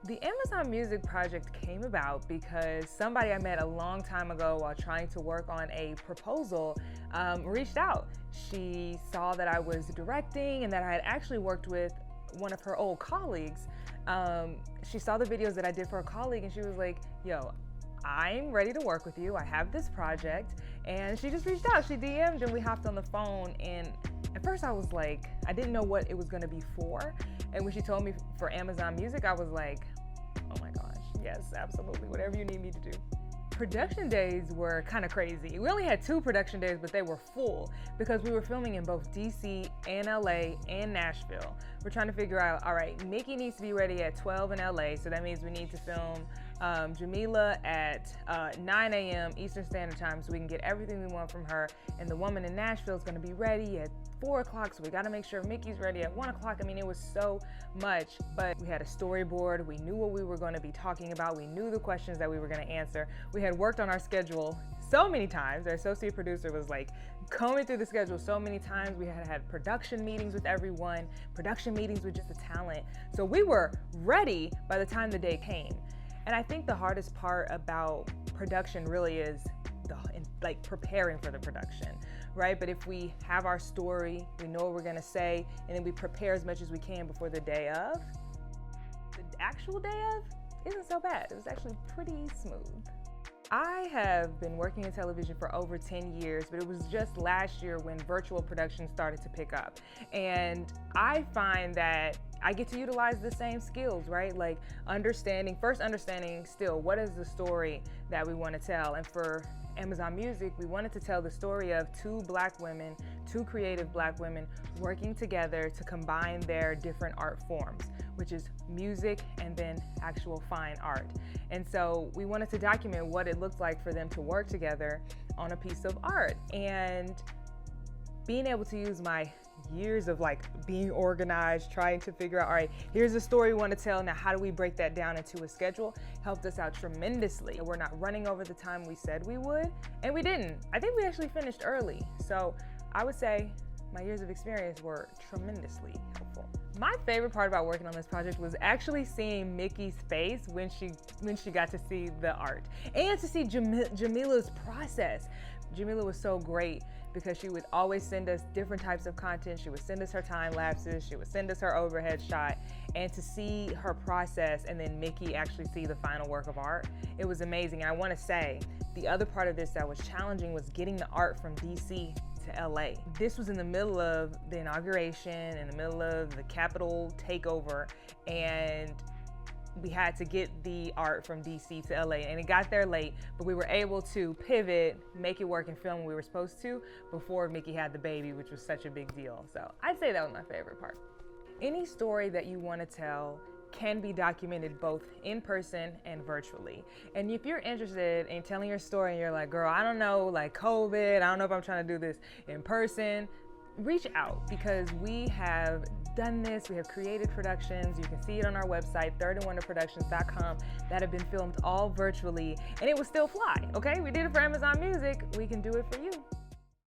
The Amazon Music project came about because somebody I met a long time ago while trying to work on a proposal reached out. She saw that I was directing and that I had actually worked with one of her old colleagues. She saw the videos that I did for a colleague and she was like, yo, I'm ready to work with you. I have this project. And she just reached out. She DM'd and we hopped on the phone. And at first I was like, I didn't know what it was going to be for. And when she told me for Amazon Music, I was like, oh my gosh, yes, absolutely, whatever you need me to do. Production days were kind of crazy. We only had 2 production days, but they were full because we were filming in both DC and LA and Nashville. We're trying to figure out, all right, Mickey needs to be ready at 12 in LA, so that means we need to film Jamila at 9 a.m. Eastern Standard Time so we can get everything we want from her. And the woman in Nashville is going to be ready at 4 o'clock, so we got to make sure Mickey's ready at 1 o'clock. I mean, it was so much, but we had a storyboard. We knew what we were going to be talking about. We knew the questions that we were going to answer. We had worked on our schedule so many times. Our associate producer was like combing through the schedule so many times. We had production meetings with everyone, production meetings with just the talent. So we were ready by the time the day came. And I think the hardest part about production really is like preparing for the production, right? But if we have our story, we know what we're gonna say, and then we prepare as much as we can before the day of, the actual day of isn't so bad. It was actually pretty smooth. I have been working in television for over 10 years, but it was just last year when virtual production started to pick up. And I find that I get to utilize the same skills, right? Like first understanding still, what is the story that we want to tell? And for Amazon Music, we wanted to tell the story of 2 Black women, 2 creative Black women working together to combine their different art forms, which is music and then actual fine art. And so we wanted to document what it looked like for them to work together on a piece of art. And being able to use my years of like being organized, trying to figure out, all right, here's the story we want to tell, now how do we break that down into a schedule, helped us out tremendously. We're not running over the time we said we would, and we didn't. I think we actually finished early. So I would say my years of experience were tremendously helpful. My favorite part about working on this project was actually seeing Mickey's face when she got to see the art and to see Jamila's process. Jamila was so great because she would always send us different types of content. She would send us her time lapses, she would send us her overhead shot, and to see her process and then Mickey actually see the final work of art, it was amazing. And I want to say the other part of this that was challenging was getting the art from DC to LA. This was in the middle of the inauguration, in the middle of the Capitol takeover, and we had to get the art from DC to LA, and it got there late, but we were able to pivot, make it work, and film when we were supposed to before Mickey had the baby, which was such a big deal. So I'd say that was my favorite part. Any story that you want to tell can be documented both in person and virtually. And if you're interested in telling your story and you're like, girl, I don't know, like COVID, I don't know if I'm trying to do this in person, reach out because we have done this. We have created productions. You can see it on our website, thirdandwonderproductions.com, that have been filmed all virtually, and it will still fly, okay? We did it for Amazon Music. We can do it for you.